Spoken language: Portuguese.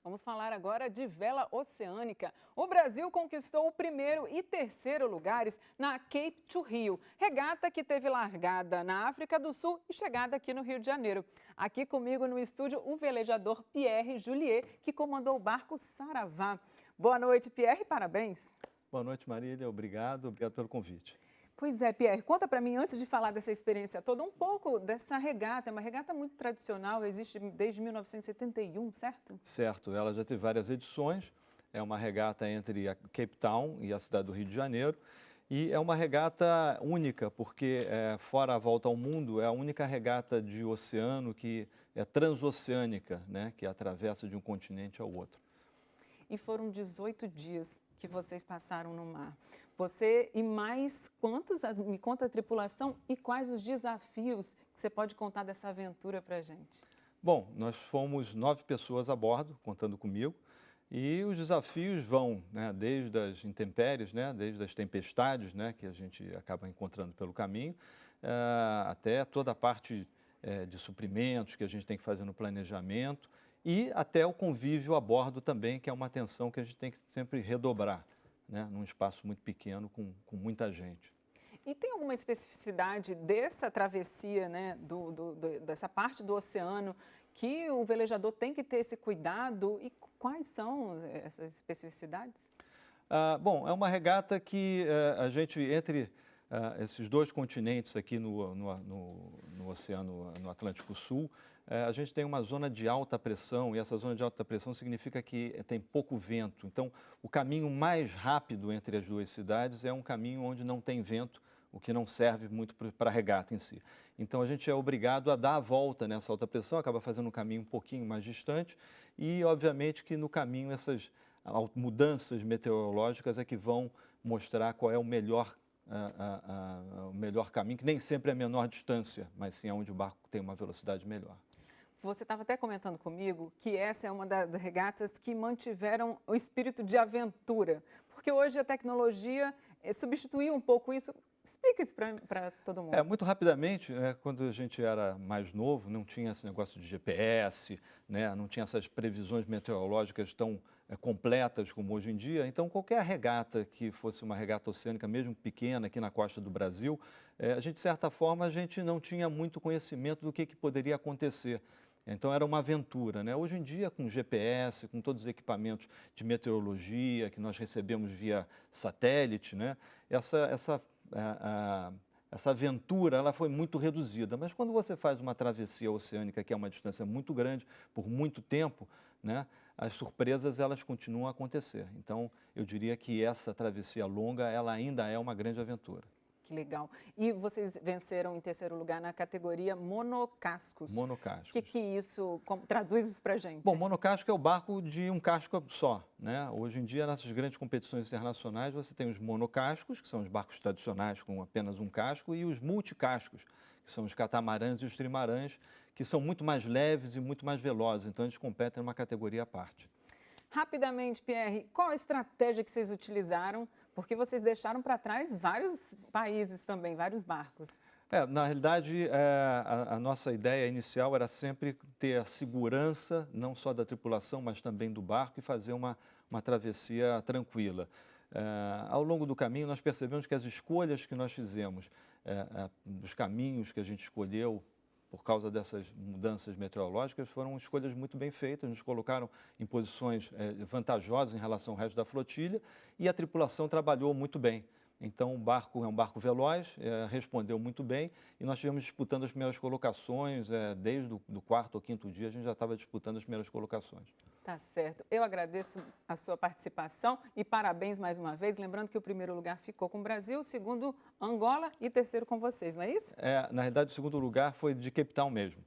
Vamos falar agora de vela oceânica. O Brasil conquistou o primeiro e terceiro lugares na Cape to Rio, regata que teve largada na África do Sul e chegada aqui no Rio de Janeiro. Aqui comigo no estúdio o velejador Pierre Juliet, que comandou o barco Saravá. Boa noite, Pierre, parabéns. Boa noite, Marília, obrigado pelo convite. Pois é, Pierre, conta para mim, antes de falar dessa experiência toda, um pouco dessa regata. É uma regata muito tradicional, existe desde 1971, certo? Certo, ela já teve várias edições, é uma regata entre a Cape Town e a cidade do Rio de Janeiro, e é uma regata única, porque fora a volta ao mundo, é a única regata de oceano que é transoceânica, né, que atravessa de um continente ao outro. E foram 18 dias que vocês passaram no mar. Você e mais quantos? Me conta a tripulação e quais os desafios que você pode contar dessa aventura para a gente. Bom, nós fomos 9 pessoas a bordo, contando comigo, e os desafios vão, né, desde as intempéries, né, desde as tempestades, né, que a gente acaba encontrando pelo caminho, até toda a parte de suprimentos que a gente tem que fazer no planejamento e até o convívio a bordo também, que é uma atenção que a gente tem que sempre redobrar, né, num espaço muito pequeno com muita gente. E tem alguma especificidade dessa travessia, né, dessa parte do oceano, que o velejador tem que ter esse cuidado? E quais são essas especificidades? Bom, é uma regata que a gente, entre esses dois continentes aqui no Oceano, no Atlântico Sul, a gente tem uma zona de alta pressão, e essa zona de alta pressão significa que tem pouco vento. Então, o caminho mais rápido entre as duas cidades é um caminho onde não tem vento, o que não serve muito para a regata em si. Então, a gente é obrigado a dar a volta nessa alta pressão, acaba fazendo um caminho um pouquinho mais distante e, obviamente, que no caminho essas mudanças meteorológicas é que vão mostrar qual é o melhor caminho, que nem sempre é a menor distância, mas sim onde o barco tem uma velocidade melhor. Você estava até comentando comigo que essa é uma das regatas que mantiveram o espírito de aventura, porque hoje a tecnologia substituiu um pouco isso. Explica isso para todo mundo. Muito rapidamente, quando a gente era mais novo, não tinha esse negócio de GPS, né, não tinha essas previsões meteorológicas tão completas como hoje em dia. Então, qualquer regata que fosse uma regata oceânica, mesmo pequena, aqui na costa do Brasil, a gente, de certa forma, a gente não tinha muito conhecimento do que poderia acontecer. Então, era uma aventura, né? Hoje em dia, com GPS, com todos os equipamentos de meteorologia que nós recebemos via satélite, né? Essa aventura ela foi muito reduzida, mas quando você faz uma travessia oceânica, que é uma distância muito grande, por muito tempo, né, as surpresas elas continuam a acontecer. Então, eu diria que essa travessia longa, ela ainda é uma grande aventura. Que legal. E vocês venceram em terceiro lugar na categoria monocascos. Monocascos. O que isso, traduz isso para a gente? Bom, monocasco é o barco de um casco só, né? Hoje em dia, nessas grandes competições internacionais, você tem os monocascos, que são os barcos tradicionais com apenas um casco, e os multicascos, que são os catamarãs e os trimarãs, que são muito mais leves e muito mais velozes. Então, eles competem numa categoria à parte. Rapidamente, Pierre, qual a estratégia que vocês utilizaram? Porque vocês deixaram para trás vários países também, vários barcos. Na realidade, a nossa ideia inicial era sempre ter a segurança, não só da tripulação, mas também do barco, e fazer uma travessia tranquila. Ao longo do caminho, nós percebemos que as escolhas que nós fizemos, dos caminhos que a gente escolheu, por causa dessas mudanças meteorológicas, foram escolhas muito bem feitas, nos colocaram em posições vantajosas em relação ao resto da flotilha e a tripulação trabalhou muito bem. Então, o barco é um barco veloz, respondeu muito bem e nós estivemos disputando as primeiras colocações, desde o quarto ou quinto dia a gente já estava disputando as primeiras colocações. Tá certo. Eu agradeço a sua participação e parabéns mais uma vez. Lembrando que o primeiro lugar ficou com o Brasil, o segundo Angola e terceiro com vocês, não é isso? Na realidade, o segundo lugar foi de Cape Town mesmo.